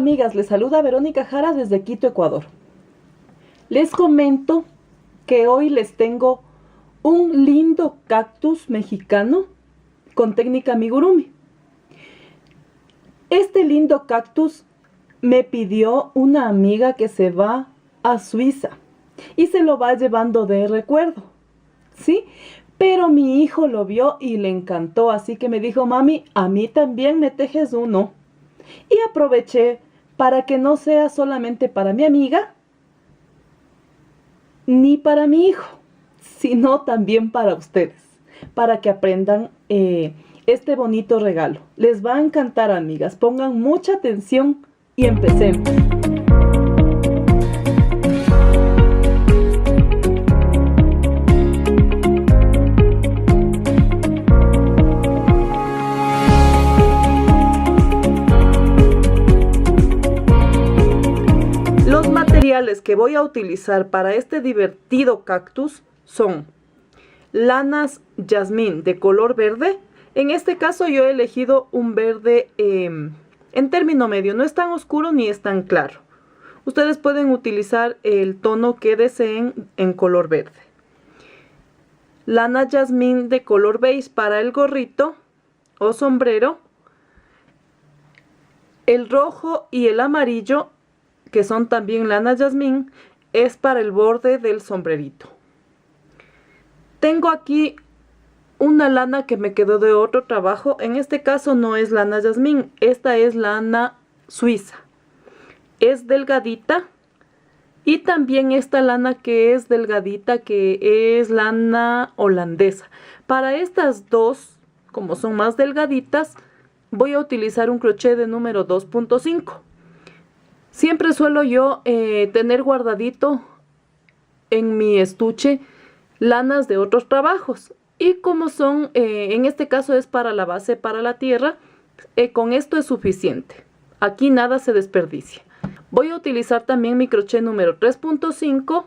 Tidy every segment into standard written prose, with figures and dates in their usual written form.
amigas, les saluda Verónica Jara desde Quito, Ecuador. Les comento que hoy les tengo un lindo cactus mexicano con técnica amigurumi. Este lindo cactus me pidió una amiga que se va a Suiza y se lo va llevando de recuerdo, ¿sí? Pero mi hijo lo vio y le encantó, así que me dijo: mami, a mí también me tejes uno. Y aproveché para que no sea solamente para mi amiga ni para mi hijo, sino también para ustedes, para que aprendan este bonito regalo. Les va a encantar, amigas. Pongan mucha atención y empecemos. Los materiales que voy a utilizar para este divertido cactus son lanas jazmín de color verde. En este caso yo he elegido un verde en término medio, no es tan oscuro ni es tan claro. Ustedes pueden utilizar el tono que deseen en color verde. Lana jazmín de color beige para el gorrito o sombrero. El rojo y el amarillo, que son también lana jazmín, es para el borde del sombrerito. Tengo aquí una lana que me quedó de otro trabajo. En este caso no es lana jazmín, esta es lana suiza. Es delgadita. Y también esta lana que es delgadita, que es lana holandesa. Para estas dos, como son más delgaditas, voy a utilizar un crochet de número 2.5. Siempre suelo yo tener guardadito en mi estuche lanas de otros trabajos. Y como son, en este caso es para la base, para la tierra, con esto es suficiente. Aquí nada se desperdicia. Voy a utilizar también mi crochet número 3.5,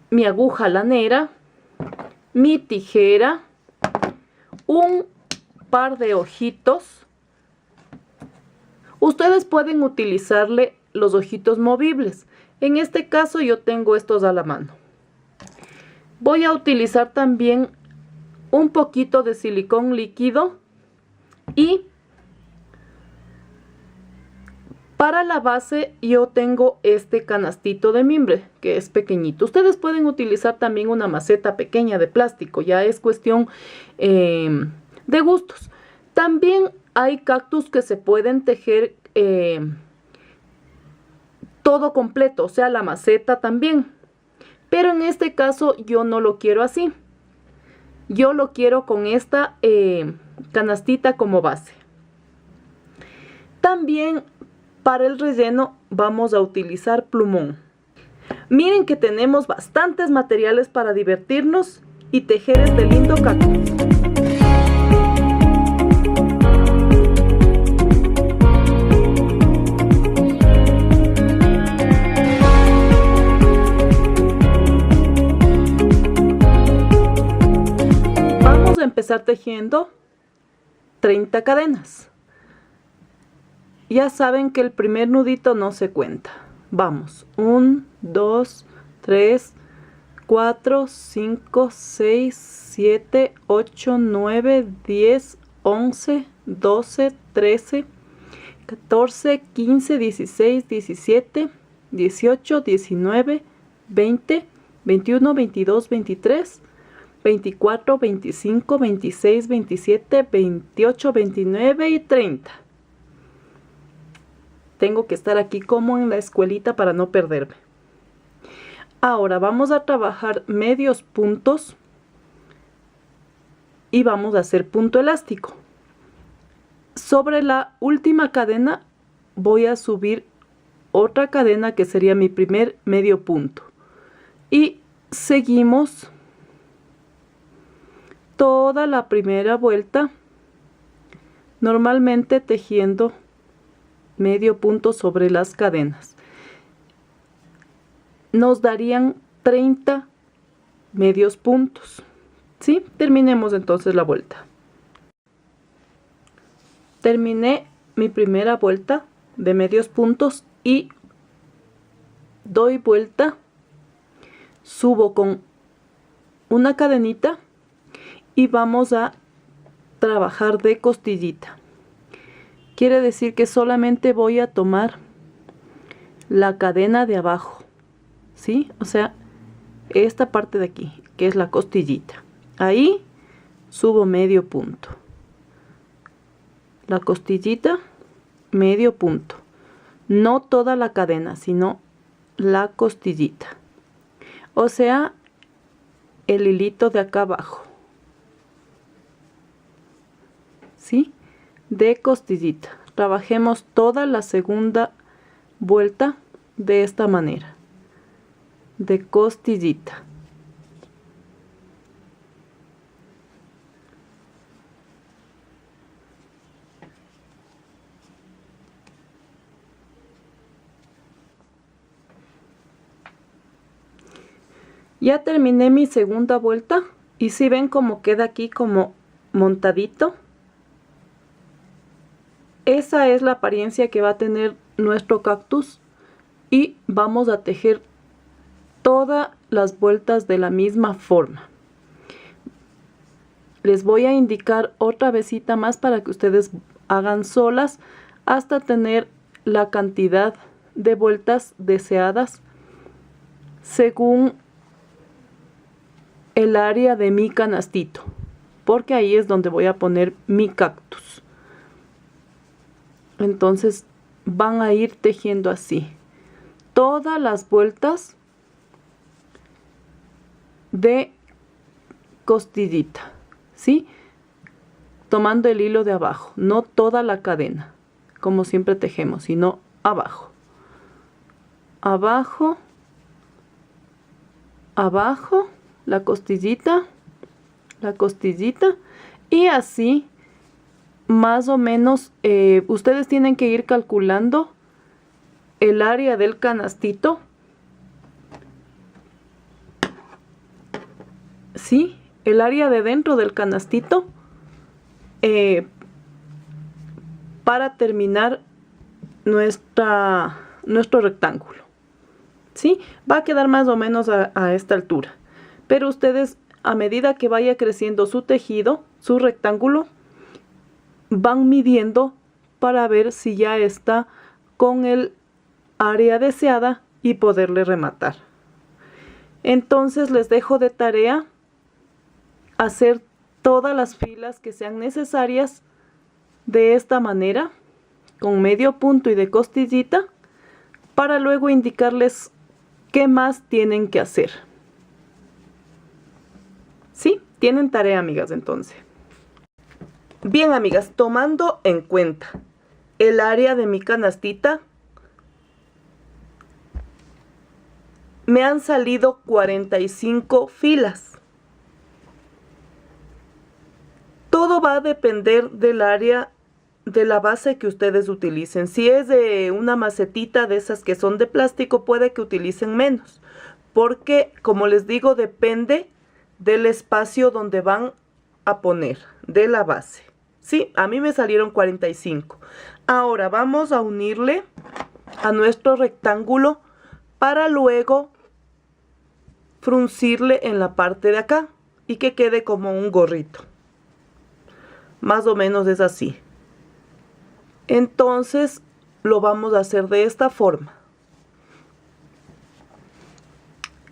mi aguja lanera, mi tijera, un par de ojitos. Ustedes pueden utilizarle los ojitos movibles. En este caso yo tengo estos a la mano. Voy a utilizar también un poquito de silicón líquido y para la base yo tengo este canastito de mimbre que es pequeñito. Ustedes pueden utilizar también una maceta pequeña de plástico, ya es cuestión de gustos. También hay cactus que se pueden tejer todo completo, o sea, la maceta también. Pero en este caso yo no lo quiero así. Yo lo quiero con esta canastita como base. También para el relleno vamos a utilizar plumón. Miren que tenemos bastantes materiales para divertirnos y tejer este lindo cactus. Empezar tejiendo 30 cadenas. Ya saben que el primer nudito no se cuenta. Vamos, 1, 2, 3, 4, 5, 6, 7, 8, 9, 10, 11, 12, 13, 14, 15, 16, 17, 18, 19, 20, 21, 22, 23, 24, 25, 26, 27, 28, 29 y 30. Tengo que estar aquí como en la escuelita para no perderme. Ahora vamos a trabajar medios puntos y vamos a hacer punto elástico. Sobre la última cadena voy a subir otra cadena que sería mi primer medio punto. Y seguimos toda la primera vuelta, normalmente tejiendo medio punto sobre las cadenas. Nos darían 30 medios puntos. ¿Sí? Terminemos entonces la vuelta. Terminé mi primera vuelta de medios puntos y doy vuelta, subo con una cadenita y vamos a trabajar de costillita. Quiere decir que solamente voy a tomar la cadena de abajo, ¿sí? O sea, esta parte de aquí, que es la costillita. Ahí subo medio punto. La costillita, medio punto. No toda la cadena, sino la costillita. O sea, el hilito de acá abajo. ¿Sí? De costillita. Trabajemos toda la segunda vuelta de esta manera. De costillita. Ya terminé mi segunda vuelta y si ven cómo queda aquí como montadito. Esa es la apariencia que va a tener nuestro cactus y vamos a tejer todas las vueltas de la misma forma. Les voy a indicar otra vezita más para que ustedes hagan solas hasta tener la cantidad de vueltas deseadas según el área de mi canastito, porque ahí es donde voy a poner mi cactus. Entonces van a ir tejiendo así todas las vueltas de costillita, ¿sí? Tomando el hilo de abajo, no toda la cadena, como siempre tejemos, sino abajo. Abajo, abajo, la costillita, y así más o menos ustedes tienen que ir calculando el área del canastito, ¿sí? El área de dentro del canastito para terminar nuestro rectángulo, ¿sí? Va a quedar más o menos a esta altura, pero ustedes a medida que vaya creciendo su tejido, su rectángulo, van midiendo para ver si ya está con el área deseada y poderle rematar. Entonces les dejo de tarea hacer todas las filas que sean necesarias de esta manera, con medio punto y de costillita, para luego indicarles qué más tienen que hacer. ¿Sí? Tienen tarea, amigas, entonces. Bien, amigas, tomando en cuenta el área de mi canastita, me han salido 45 filas. Todo va a depender del área de la base que ustedes utilicen. Si es de una macetita de esas que son de plástico, puede que utilicen menos, porque como les digo, depende del espacio donde van a poner de la base. Sí, a mí me salieron 45. Ahora vamos a unirle a nuestro rectángulo para luego fruncirle en la parte de acá y que quede como un gorrito. Más o menos es así. Entonces lo vamos a hacer de esta forma.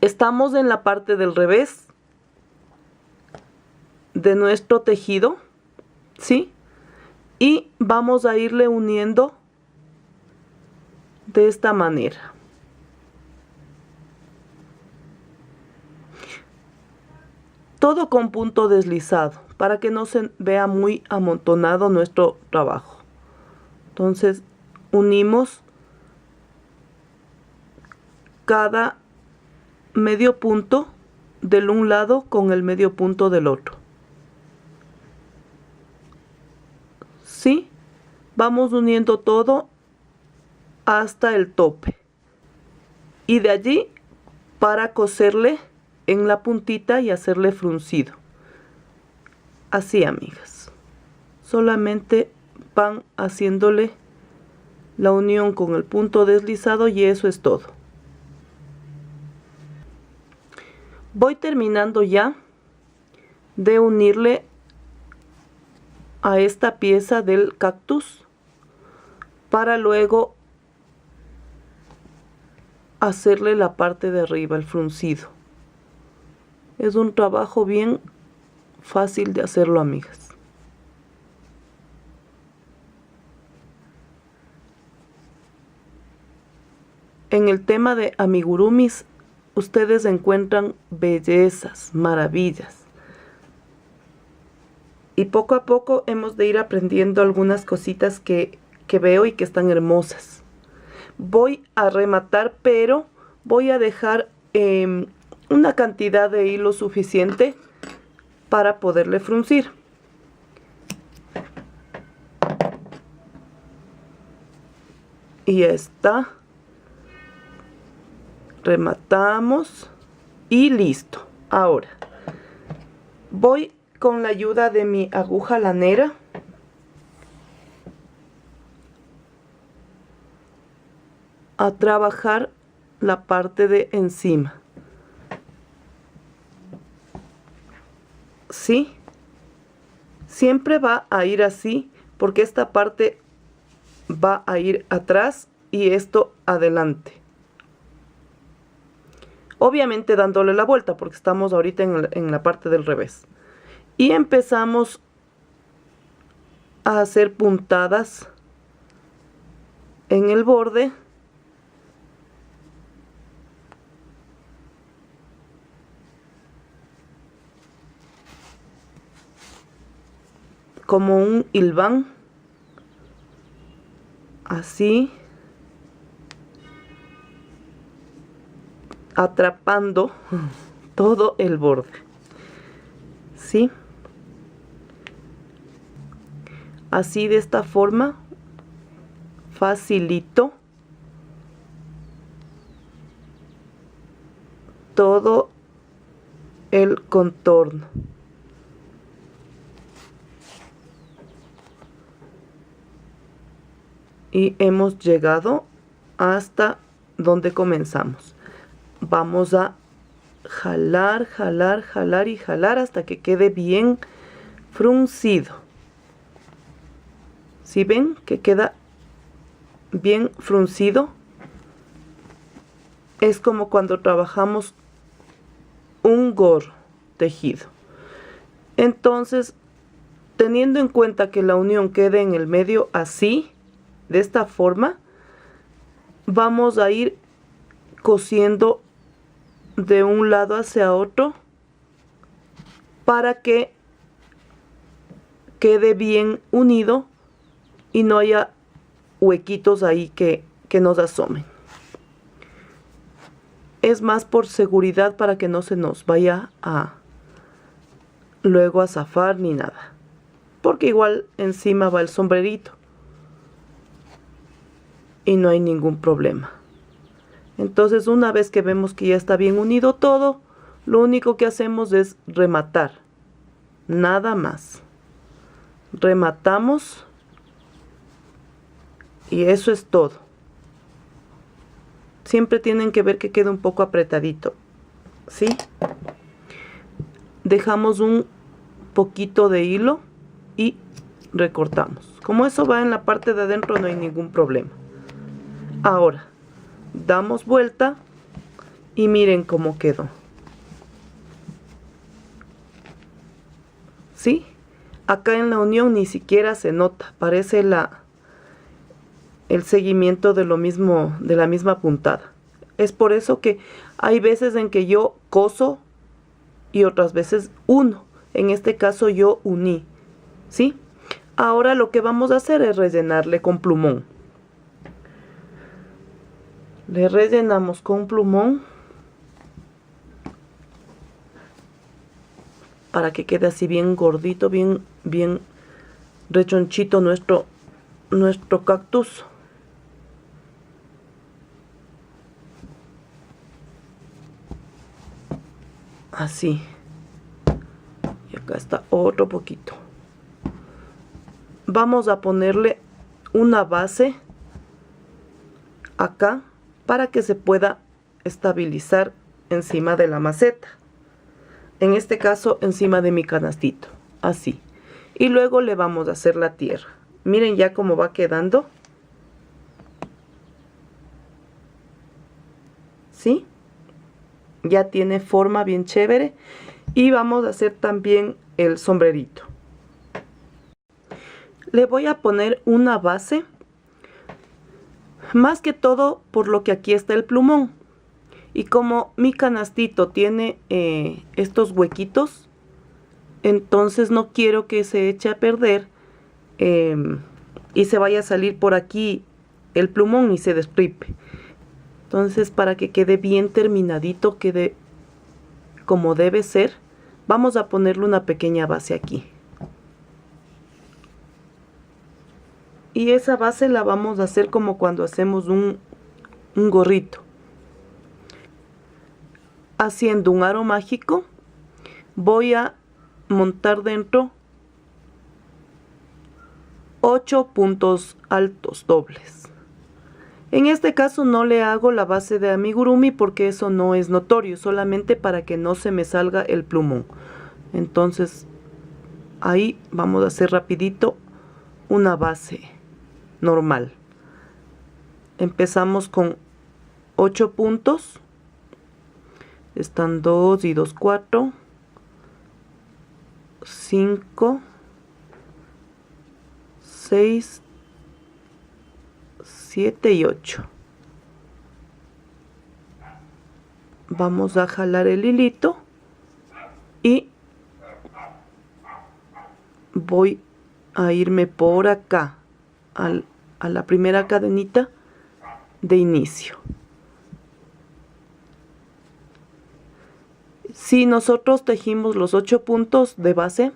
Estamos en la parte del revés de nuestro tejido, ¿sí? Y vamos a irle uniendo de esta manera. Todo con punto deslizado para que no se vea muy amontonado nuestro trabajo. Entonces unimos cada medio punto del un lado con el medio punto del otro. ¿Sí? Vamos uniendo todo hasta el tope. Y de allí para coserle en la puntita y hacerle fruncido. Así, amigas. Solamente van haciéndole la unión con el punto deslizado y eso es todo. Voy terminando ya de unirle a esta pieza del cactus para luego hacerle la parte de arriba, el fruncido. Es un trabajo bien fácil de hacerlo, amigas. En el tema de amigurumis, ustedes encuentran bellezas, maravillas. Y poco a poco hemos de ir aprendiendo algunas cositas que veo y que están hermosas. Voy a rematar, pero voy a dejar una cantidad de hilo suficiente para poderle fruncir. Y ya está. Rematamos y listo. Ahora voy con la ayuda de mi aguja lanera a trabajar la parte de encima. ¿Sí? Siempre va a ir así porque esta parte va a ir atrás y esto adelante. Obviamente dándole la vuelta porque estamos ahorita en la parte del revés. Y empezamos a hacer puntadas en el borde. Como un hilván. Así. Atrapando todo el borde. ¿Sí? Así, de esta forma, facilito todo el contorno. Y hemos llegado hasta donde comenzamos. Vamos a jalar, jalar, jalar y jalar hasta que quede bien fruncido. ¿Sí ven que queda bien fruncido? Es como cuando trabajamos un gorro tejido. Entonces, teniendo en cuenta que la unión quede en el medio así, de esta forma, vamos a ir cosiendo de un lado hacia otro para que quede bien unido y no haya huequitos ahí que nos asomen. Es más por seguridad para que no se nos vaya a luego a zafar ni nada, porque igual encima va el sombrerito y no hay ningún problema. Entonces, una vez que vemos que ya está bien unido todo, lo único que hacemos es rematar, nada más. Rematamos y eso es todo. Siempre tienen que ver que quede un poco apretadito, ¿sí? Dejamos un poquito de hilo y recortamos. Como eso va en la parte de adentro, no hay ningún problema. Ahora, damos vuelta y miren cómo quedó. ¿Sí? Acá en la unión ni siquiera se nota, parece el seguimiento de lo mismo, de la misma puntada. Es por eso que hay veces en que yo coso y otras veces uno. En este caso yo uní, ¿sí? Ahora lo que vamos a hacer es rellenarle con plumón. Le rellenamos con plumón para que quede así bien gordito, bien rechonchito nuestro cactus. Así. Y acá está otro poquito. Vamos a ponerle una base acá para que se pueda estabilizar encima de la maceta. En este caso encima de mi canastito, así. Y luego le vamos a hacer la tierra. Miren ya cómo va quedando. ¿Sí? Ya tiene forma bien chévere. Y vamos a hacer también el sombrerito. Le voy a poner una base. Más que todo por lo que aquí está el plumón. Y como mi canastito tiene estos huequitos, entonces no quiero que se eche a perder y se vaya a salir por aquí el plumón y se destripe. Entonces, para que quede bien terminadito, quede como debe ser, vamos a ponerle una pequeña base aquí. Y esa base la vamos a hacer como cuando hacemos un gorrito. Haciendo un aro mágico, voy a montar dentro 8 puntos altos dobles. En este caso no le hago la base de amigurumi porque eso no es notorio, solamente para que no se me salga el plumón. Entonces ahí vamos a hacer rapidito una base normal. Empezamos con 8 puntos. Están 2 y 2, 4, 5, 6, 7 y 8. Vamos a jalar el hilito y voy a irme por acá a la primera cadenita de inicio. Si nosotros tejimos los 8 puntos de base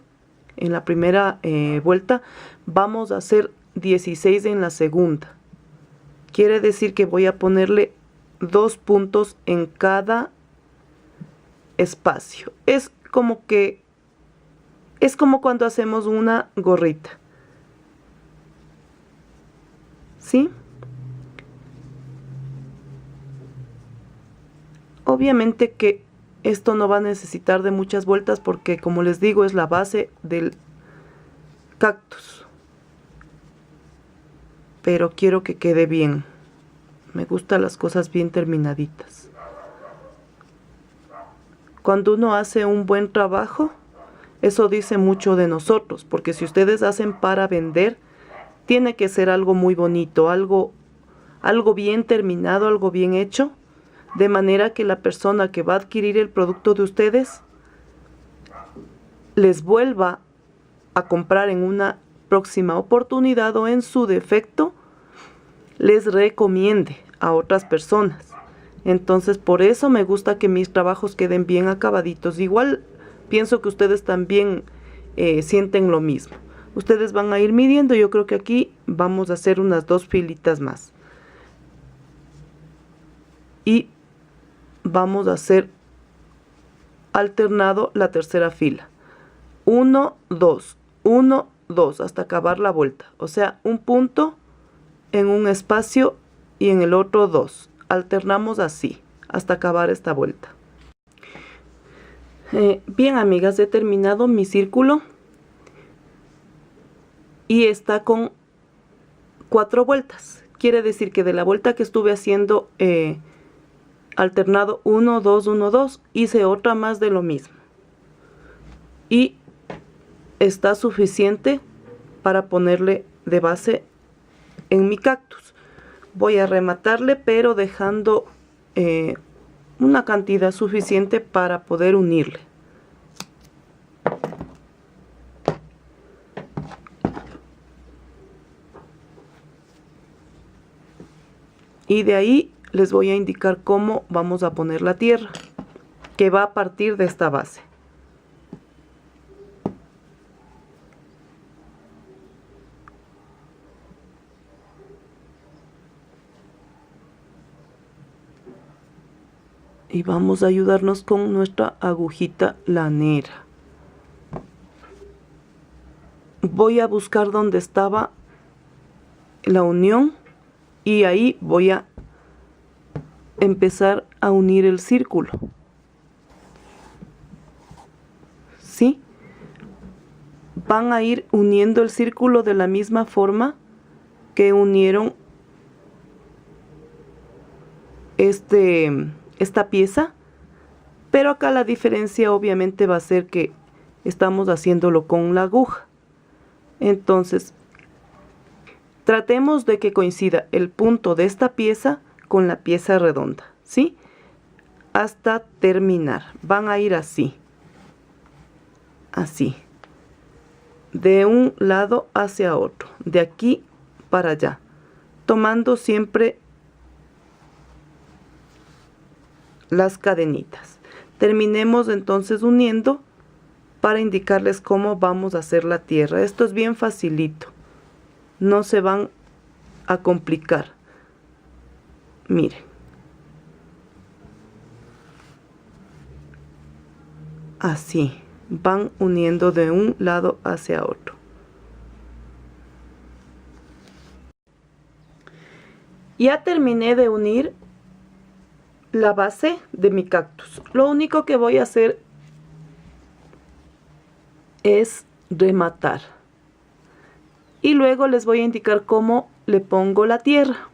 en la primera vuelta, vamos a hacer 16 en la segunda. Quiere decir que voy a ponerle 2 puntos en cada espacio. Es como cuando hacemos una gorrita. ¿Sí? Obviamente que esto no va a necesitar de muchas vueltas porque, como les digo, es la base del cactus. Pero quiero que quede bien. Me gustan las cosas bien terminaditas. Cuando uno hace un buen trabajo, eso dice mucho de nosotros, porque si ustedes hacen para vender, tiene que ser algo muy bonito, algo bien terminado, algo bien hecho, de manera que la persona que va a adquirir el producto de ustedes les vuelva a comprar en una próxima oportunidad o en su defecto les recomiende a otras personas. Entonces por eso me gusta que mis trabajos queden bien acabaditos. Igual pienso que ustedes también sienten lo mismo. Ustedes van a ir midiendo. Yo creo que aquí vamos a hacer unas 2 filitas más. Y vamos a hacer alternado la tercera fila. 1, 2, 1, 2 hasta acabar la vuelta. O sea, un punto en un espacio y en el otro 2. Alternamos así hasta acabar esta vuelta. Bien, amigas, he terminado mi círculo y está con 4 vueltas. Quiere decir que de la vuelta que estuve haciendo alternado 1, 2, 1, 2, hice otra más de lo mismo. Y está suficiente para ponerle de base en mi cactus. Voy a rematarle, pero dejando una cantidad suficiente para poder unirle. Y de ahí les voy a indicar cómo vamos a poner la tierra, que va a partir de esta base. Y vamos a ayudarnos con nuestra agujita lanera. Voy a buscar donde estaba la unión y ahí voy a empezar a unir el círculo. ¿Sí? Van a ir uniendo el círculo de la misma forma que unieron esta pieza, pero acá la diferencia obviamente va a ser que estamos haciéndolo con la aguja. Entonces, tratemos de que coincida el punto de esta pieza con la pieza redonda, ¿sí? Hasta terminar. Van a ir así. Así. De un lado hacia otro. De aquí para allá. Tomando siempre las cadenitas. Terminemos entonces uniendo para indicarles cómo vamos a hacer la tierra. Esto es bien facilito. No se van a complicar. Miren. Así. Van uniendo de un lado hacia otro. Ya terminé de unir la base de mi cactus. Lo único que voy a hacer es rematar. Y luego les voy a indicar cómo le pongo la tierra.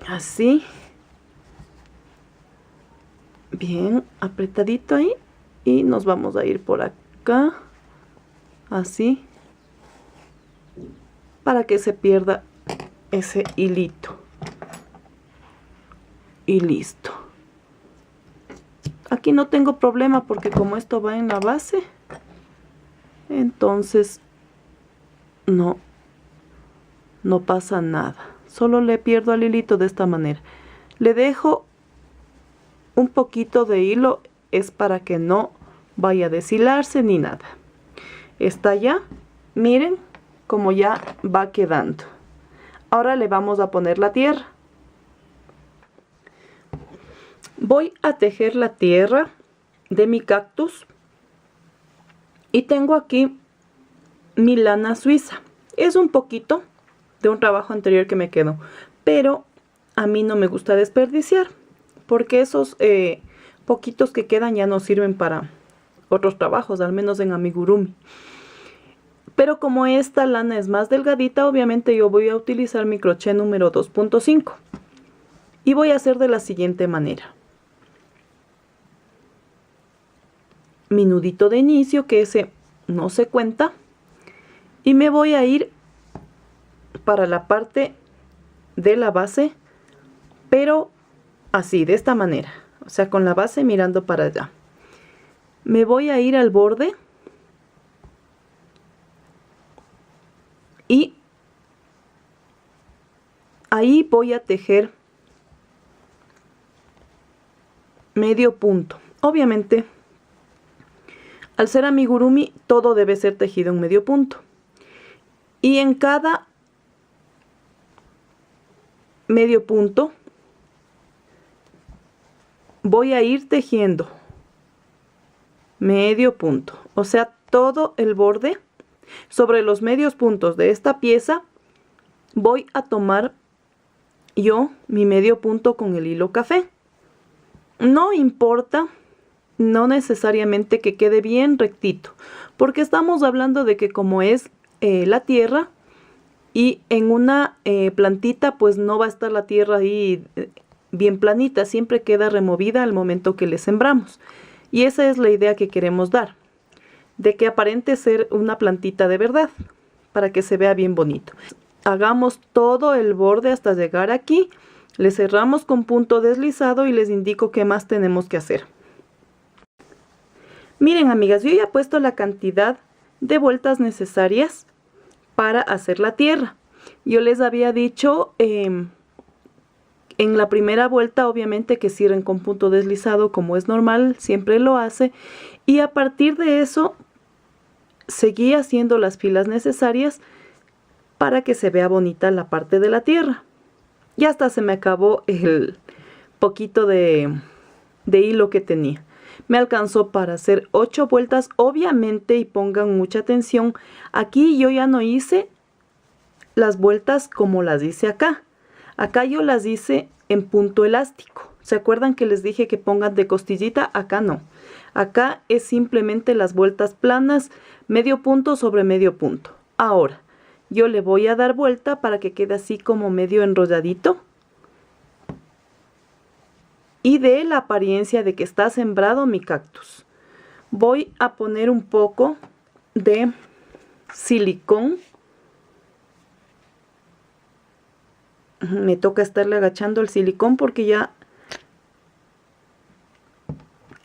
Así. Bien, apretadito ahí. Y nos vamos a ir por acá. Así. Para que se pierda ese hilito. Y listo. Aquí no tengo problema porque como esto va en la base, entonces no pasa nada. Solo le pierdo el hilito de esta manera. Le dejo un poquito de hilo, es para que no vaya a deshilarse ni nada. Está ya, miren cómo ya va quedando. Ahora le vamos a poner la tierra. Voy a tejer la tierra de mi cactus y tengo aquí mi lana suiza. Es un poquito de un trabajo anterior que me quedó, pero a mí no me gusta desperdiciar porque esos poquitos que quedan ya no sirven para otros trabajos, al menos en amigurumi. Pero como esta lana es más delgadita, obviamente yo voy a utilizar mi crochet número 2.5 y voy a hacer de la siguiente manera. Mi nudito de inicio, que ese no se cuenta, y me voy a ir para la parte de la base, pero así, de esta manera, o sea, con la base mirando para allá. Me voy a ir al borde y ahí voy a tejer medio punto. Obviamente, al ser amigurumi, todo debe ser tejido en medio punto. Y en cada medio punto voy a ir tejiendo medio punto. O sea, todo el borde sobre los medios puntos de esta pieza voy a tomar yo mi medio punto con el hilo café. No importa. No necesariamente que quede bien rectito, porque estamos hablando de que como es la tierra y en una plantita pues no va a estar la tierra ahí bien planita, siempre queda removida al momento que le sembramos. Y esa es la idea que queremos dar, de que aparente ser una plantita de verdad, para que se vea bien bonito. Hagamos todo el borde hasta llegar aquí, le cerramos con punto deslizado y les indico qué más tenemos que hacer. Miren, amigas, yo ya he puesto la cantidad de vueltas necesarias para hacer la tierra. Yo les había dicho en la primera vuelta, obviamente, que cierren con punto deslizado, como es normal, siempre lo hace. Y a partir de eso, seguí haciendo las filas necesarias para que se vea bonita la parte de la tierra. Y hasta se me acabó el poquito de hilo que tenía. Me alcanzó para hacer 8 vueltas, obviamente, y pongan mucha atención. Aquí yo ya no hice las vueltas como las hice acá. Acá yo las hice en punto elástico. ¿Se acuerdan que les dije que pongan de costillita? Acá no. Acá es simplemente las vueltas planas, medio punto sobre medio punto. Ahora, yo le voy a dar vuelta para que quede así como medio enrolladito. Y dé la apariencia de que está sembrado mi cactus. Voy a poner un poco de silicón. Me toca estarle agachando el silicón porque ya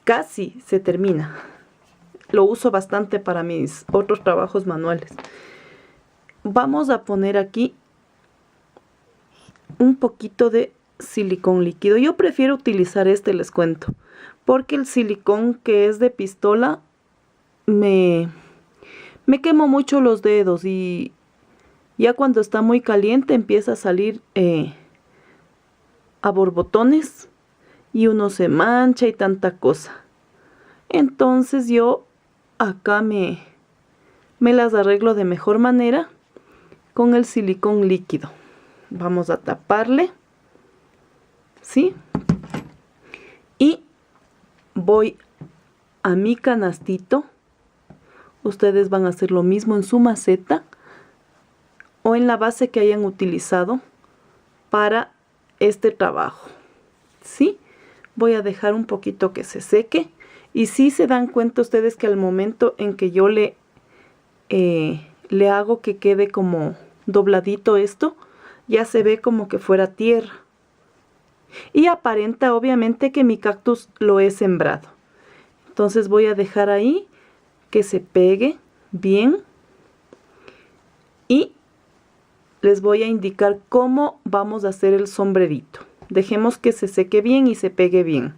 casi se termina. Lo uso bastante para mis otros trabajos manuales. Vamos a poner aquí un poquito de silicón líquido. Yo prefiero utilizar este, les cuento, porque el silicón que es de pistola me quemo mucho los dedos y ya cuando está muy caliente empieza a salir a borbotones y uno se mancha y tanta cosa. Entonces yo acá me las arreglo de mejor manera con el silicón líquido. Vamos a taparle, ¿sí? Y voy a mi canastito. Ustedes van a hacer lo mismo en su maceta o en la base que hayan utilizado para este trabajo, ¿sí? Voy a dejar un poquito que se seque. Y si se dan cuenta ustedes que al momento en que yo le hago que quede como dobladito esto, ya se ve como que fuera tierra. Y aparenta obviamente que mi cactus lo he sembrado. Entonces voy a dejar ahí que se pegue bien. Y les voy a indicar cómo vamos a hacer el sombrerito. Dejemos que se seque bien y se pegue bien.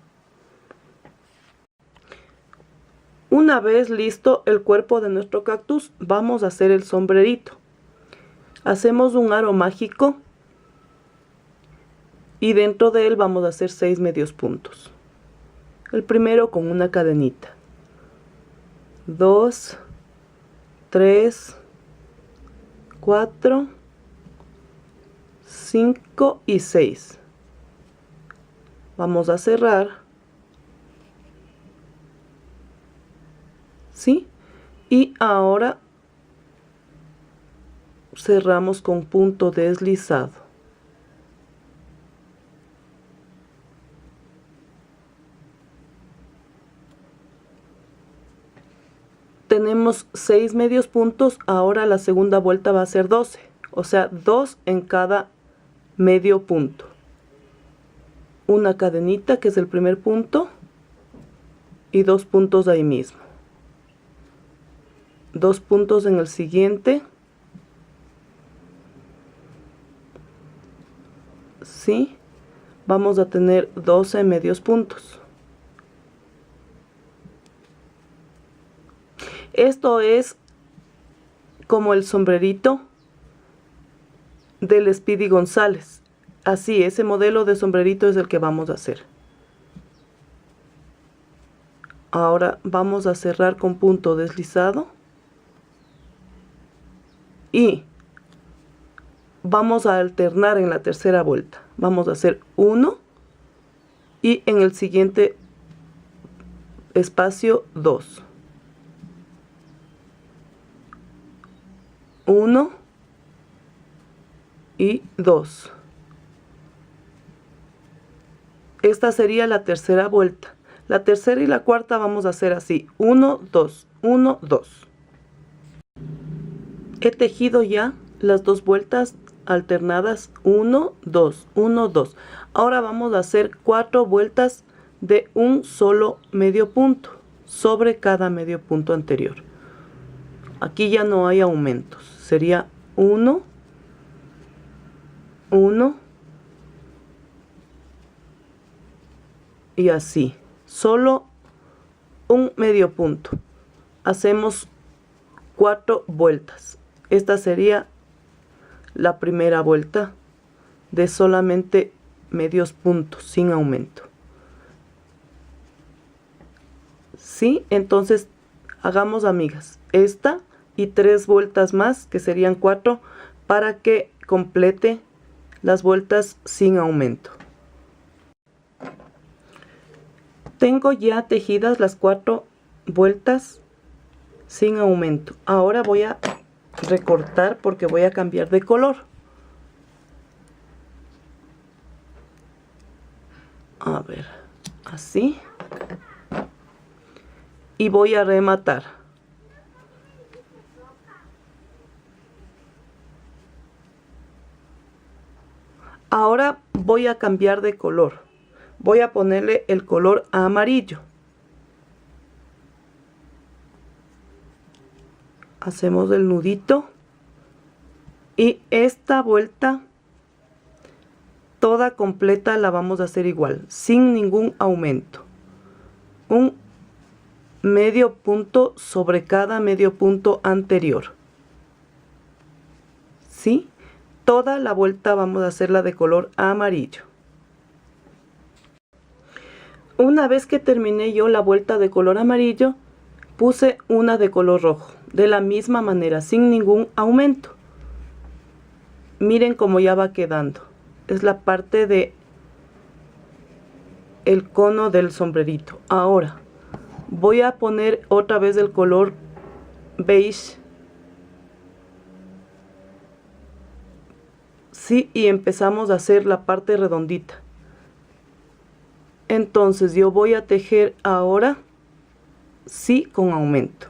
Una vez listo el cuerpo de nuestro cactus, vamos a hacer el sombrerito. Hacemos un aro mágico y dentro de él vamos a hacer 6 medios puntos. El primero con una cadenita. 2, 3, 4, 5 y 6. Vamos a cerrar. ¿Sí? Y ahora cerramos con punto deslizado. Tenemos 6 medios puntos, ahora la segunda vuelta va a ser 12, o sea 2 en cada medio punto. Una cadenita que es el primer punto y 2 puntos ahí mismo. 2 puntos en el siguiente, ¿sí? Vamos a tener 12 medios puntos. Esto es como el sombrerito del Speedy González. Así, ese modelo de sombrerito es el que vamos a hacer. Ahora vamos a cerrar con punto deslizado. Y vamos a alternar en la tercera vuelta. Vamos a hacer 1 y en el siguiente espacio 2. 1 y 2. Esta sería la tercera vuelta. La tercera y la cuarta vamos a hacer así. 1, 2, 1, 2. He tejido ya las 2 vueltas alternadas. 1, 2, 1, 2. Ahora vamos a hacer 4 vueltas de un solo medio punto sobre cada medio punto anterior. Aquí ya no hay aumentos. Sería 1, 1 y así. Solo un medio punto. Hacemos 4 vueltas. Esta sería la primera vuelta de solamente medios puntos, sin aumento. ¿Sí? Entonces, hagamos, amigas, esta y 3 vueltas más, que serían 4, para que complete las vueltas sin aumento. Tengo ya tejidas las 4 vueltas sin aumento. Ahora voy a recortar porque voy a cambiar de color. A ver, así. Y voy a rematar. Ahora voy a cambiar de color. Voy a ponerle el color amarillo. Hacemos el nudito. Y esta vuelta toda completa la vamos a hacer igual, sin ningún aumento. Un medio punto sobre cada medio punto anterior. ¿Sí? Toda la vuelta vamos a hacerla de color amarillo. Una vez que terminé yo la vuelta de color amarillo, puse una de color rojo, de la misma manera, sin ningún aumento. Miren cómo ya va quedando. Es la parte de el cono del sombrerito. Ahora voy a poner otra vez el color beige. Sí, y empezamos a hacer la parte redondita. Entonces yo voy a tejer ahora, sí, con aumento.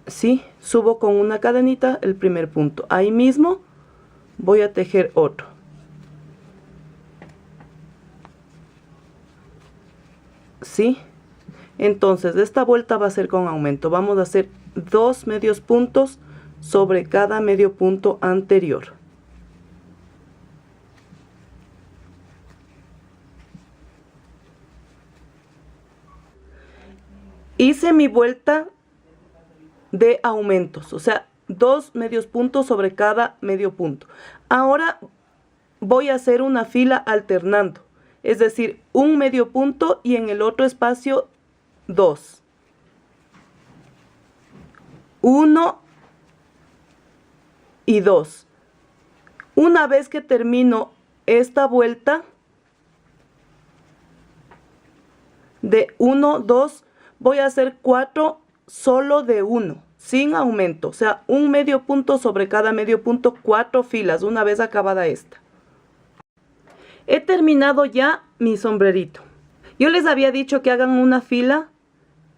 Sí, subo con una cadenita el primer punto. Ahí mismo voy a tejer otro. Sí, entonces esta vuelta va a ser con aumento. Vamos a hacer 2 medios puntos sobre cada medio punto anterior. Hice mi vuelta de aumentos, o sea, 2 medios puntos sobre cada medio punto. Ahora voy a hacer una fila alternando, es decir, un medio punto y en el otro espacio 2. 1 y 2. Una vez que termino esta vuelta de 1, 2, voy a hacer 4 solo de 1, sin aumento, o sea, un medio punto sobre cada medio punto, 4 filas, una vez acabada esta. He terminado ya mi sombrerito. Yo les había dicho que hagan una fila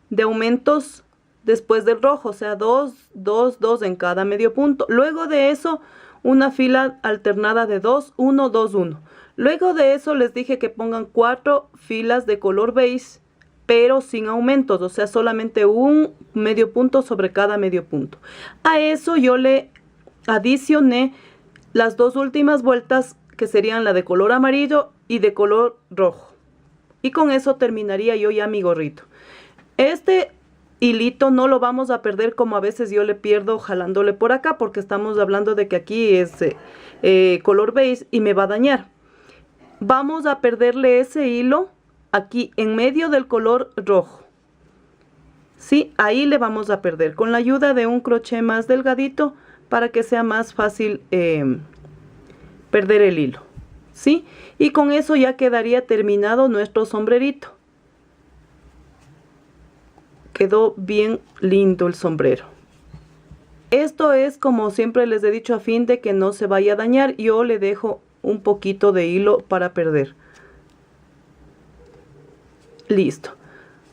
de aumentos después del rojo, o sea, 2, 2, 2 en cada medio punto. Luego de eso, una fila alternada de 2, 1, 2, 1. Luego de eso les dije que pongan 4 filas de color beige, pero sin aumentos, o sea, solamente un medio punto sobre cada medio punto. A eso yo le adicioné las 2 últimas vueltas, que serían la de color amarillo y de color rojo. Y con eso terminaría yo ya mi gorrito. Este hilito no lo vamos a perder como a veces yo le pierdo jalándole por acá, porque estamos hablando de que aquí es color beige y me va a dañar. Vamos a perderle ese hilo aquí en medio del color rojo. Sí, ahí le vamos a perder con la ayuda de un crochet más delgadito para que sea más fácil perder el hilo. ¿Sí? Y con eso ya quedaría terminado nuestro sombrerito. Quedó bien lindo el sombrero. Esto es, como siempre les he dicho, a fin de que no se vaya a dañar. Yo le dejo un poquito de hilo para perder. Listo.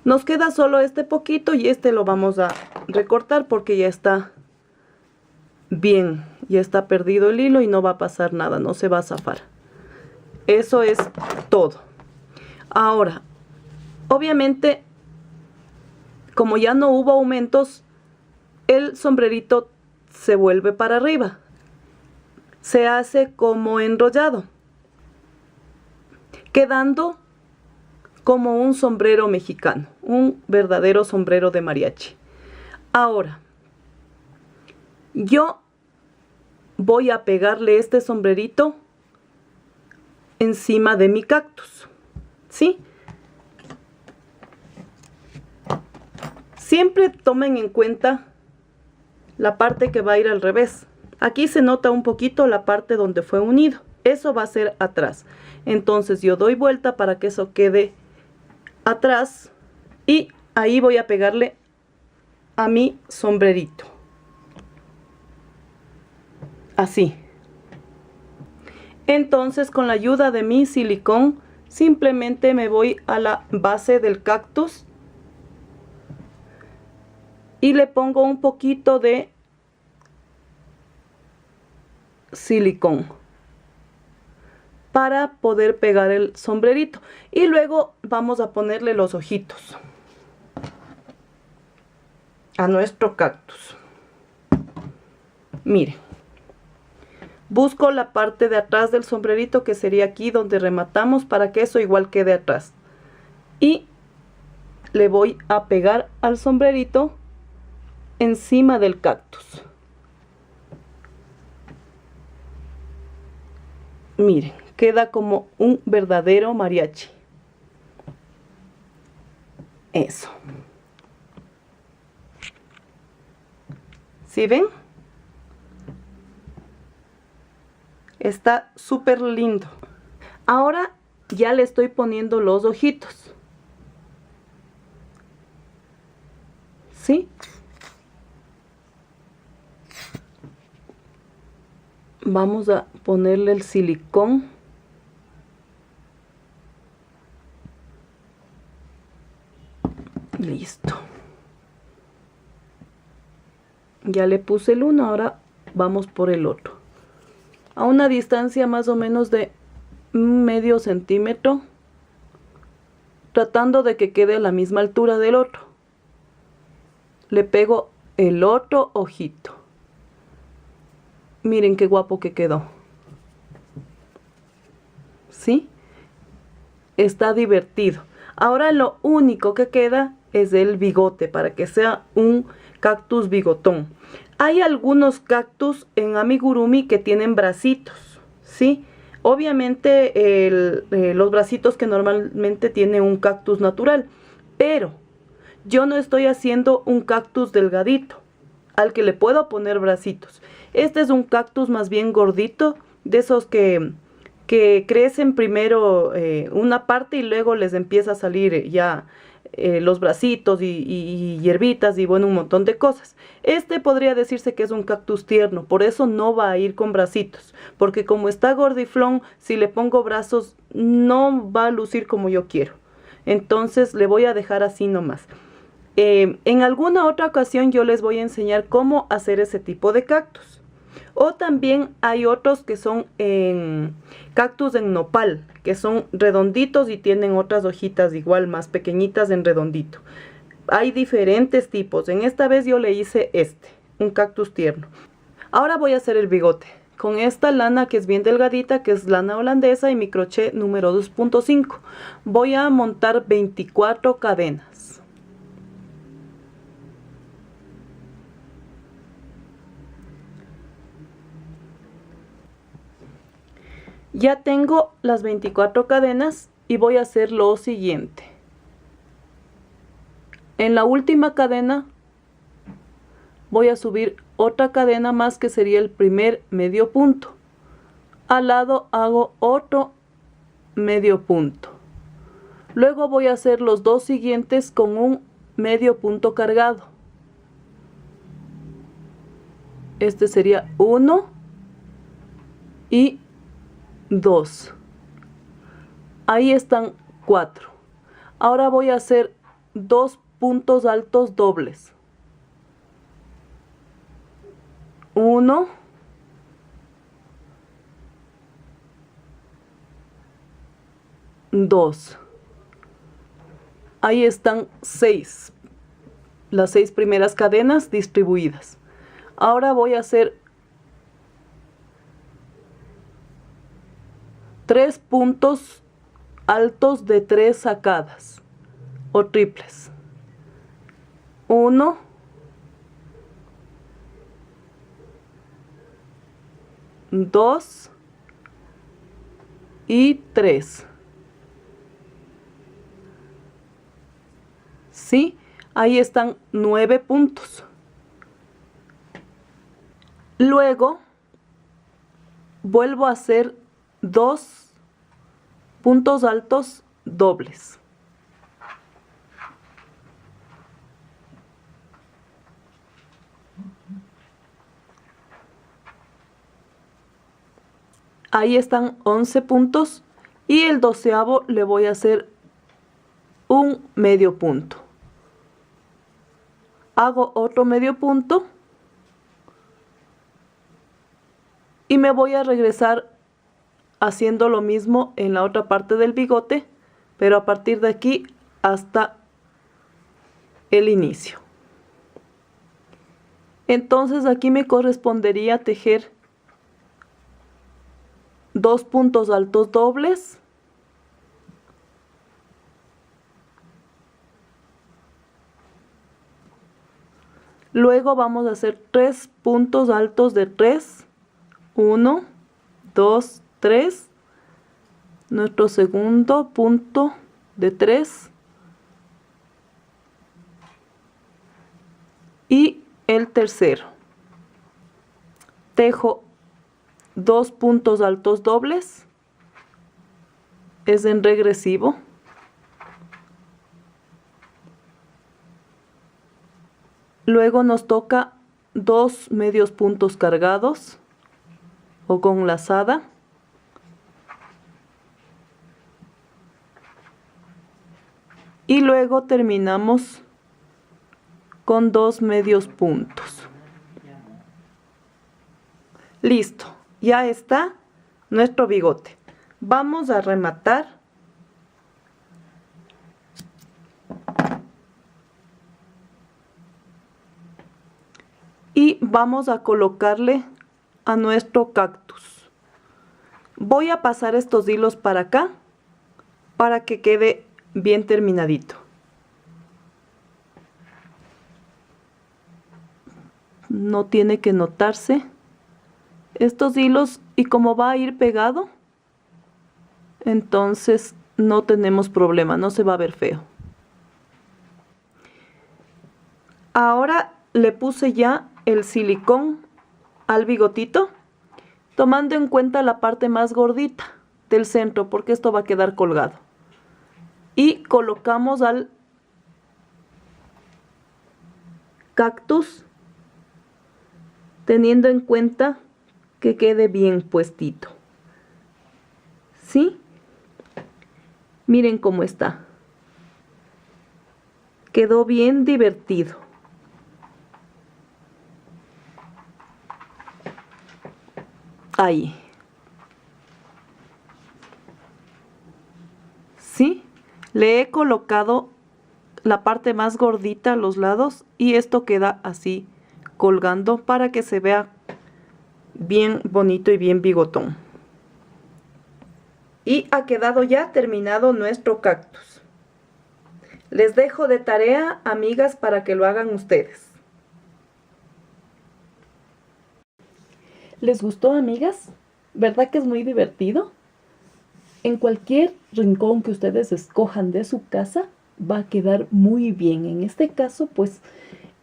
Nos queda solo este poquito y este lo vamos a recortar porque ya está bien. Ya está perdido el hilo y no va a pasar nada, no se va a zafar. Eso es todo. Ahora, obviamente, como ya no hubo aumentos, el sombrerito se vuelve para arriba. Se hace como enrollado, quedando como un sombrero mexicano, un verdadero sombrero de mariachi. Ahora, yo voy a pegarle este sombrerito encima de mi cactus, ¿sí? Siempre tomen en cuenta la parte que va a ir al revés. Aquí se nota un poquito la parte donde fue unido. Eso va a ser atrás. Entonces yo doy vuelta para que eso quede atrás y ahí voy a pegarle a mi sombrerito. Así. Entonces con la ayuda de mi silicón simplemente me voy a la base del cactus y le pongo un poquito de silicón para poder pegar el sombrerito. Y luego vamos a ponerle los ojitos a nuestro cactus. Miren, busco la parte de atrás del sombrerito, que sería aquí donde rematamos, para que eso igual quede atrás. Y le voy a pegar al sombrerito encima del cactus. Miren, queda como un verdadero mariachi. Eso. ¿Sí ven? Está súper lindo. Ahora ya le estoy poniendo los ojitos. ¿Sí? Vamos a ponerle el silicón. Listo. Ya le puse el uno, ahora vamos por el otro. A una distancia más o menos de medio centímetro, tratando de que quede a la misma altura del otro. Le pego el otro ojito. Miren qué guapo que quedó. ¿Sí? Está divertido. Ahora lo único que queda es el bigote, para que sea un cactus bigotón. Hay algunos cactus en amigurumi que tienen bracitos, ¿sí? Obviamente los bracitos que normalmente tiene un cactus natural, pero yo no estoy haciendo un cactus delgadito al que le puedo poner bracitos. Este es un cactus más bien gordito, de esos que crecen primero una parte y luego les empieza a salir ya los bracitos y hierbitas y bueno, un montón de cosas. Este podría decirse que es un cactus tierno, por eso no va a ir con bracitos, porque como está gordiflón, si le pongo brazos no va a lucir como yo quiero. Entonces le voy a dejar así nomás. En alguna otra ocasión yo les voy a enseñar cómo hacer ese tipo de cactus. O también hay otros que son cactus en nopal, que son redonditos y tienen otras hojitas igual más pequeñitas en redondito. Hay diferentes tipos. En esta vez yo le hice un cactus tierno. Ahora voy a hacer el bigote. Con esta lana que es bien delgadita, que es lana holandesa y mi crochet número 2.5. Voy a montar 24 cadenas. Ya tengo las 24 cadenas y voy a hacer lo siguiente. En la última cadena voy a subir otra cadena más, que sería el primer medio punto. Al lado hago otro medio punto. Luego voy a hacer los dos siguientes con un medio punto cargado. Este sería 1 y 2. Ahí están 4. Ahora voy a hacer 2 puntos altos dobles. 1 2. Ahí están 6. Las 6 primeras cadenas distribuidas. Ahora voy a hacer 3 puntos altos de 3 sacadas o triples. 1 2 y 3. ¿Sí? Ahí están 9 puntos. Luego vuelvo a hacer 2 puntos altos dobles. Ahí están 11 puntos y el 12avo le voy a hacer un medio punto. Hago otro medio punto y me voy a regresar haciendo lo mismo en la otra parte del bigote, pero a partir de aquí hasta el inicio. Entonces aquí me correspondería tejer 2 puntos altos dobles, luego vamos a hacer 3 puntos altos de 3, 1, 2, 3, nuestro segundo punto de 3 y el tercero. Tejo 2 puntos altos dobles, es en regresivo. Luego nos toca 2 medios puntos cargados o con lazada. Y luego terminamos con 2 medios puntos. Listo, ya está nuestro bigote. Vamos a rematar. Y vamos a colocarle a nuestro cactus. Voy a pasar estos hilos para acá para que quede bien terminadito. No tiene que notarse estos hilos, y como va a ir pegado, entonces no tenemos problema, no se va a ver feo. Ahora le puse ya el silicón al bigotito, tomando en cuenta la parte más gordita del centro, porque esto va a quedar colgado. Y colocamos al cactus teniendo en cuenta que quede bien puestito. ¿Sí? Miren cómo está. Quedó bien divertido. Ahí. ¿Sí? Le he colocado la parte más gordita a los lados y esto queda así colgando para que se vea bien bonito y bien bigotón. Y ha quedado ya terminado nuestro cactus. Les dejo de tarea, amigas, para que lo hagan ustedes. ¿Les gustó, amigas? ¿Verdad que es muy divertido? En cualquier rincón que ustedes escojan de su casa va a quedar muy bien. En este caso, pues,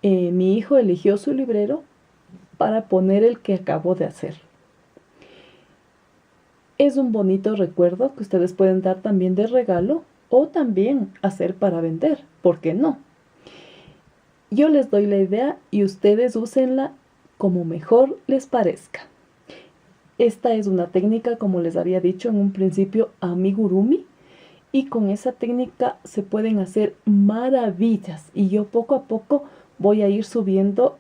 mi hijo eligió su librero para poner el que acabo de hacer. Es un bonito recuerdo que ustedes pueden dar también de regalo o también hacer para vender, ¿por qué no? Yo les doy la idea y ustedes úsenla como mejor les parezca. Esta es una técnica, como les había dicho en un principio, amigurumi, y con esa técnica se pueden hacer maravillas, y yo poco a poco voy a ir subiendo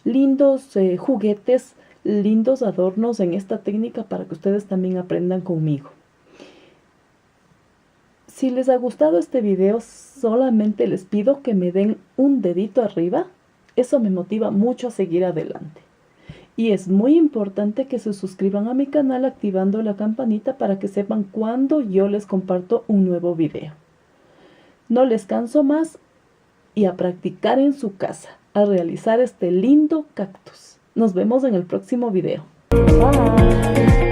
lindos juguetes, lindos adornos en esta técnica para que ustedes también aprendan conmigo. Si les ha gustado este video, solamente les pido que me den un dedito arriba. Eso me motiva mucho a seguir adelante. Y es muy importante que se suscriban a mi canal activando la campanita para que sepan cuando yo les comparto un nuevo video. No les canso más y a practicar en su casa, a realizar este lindo cactus. Nos vemos en el próximo video. Bye.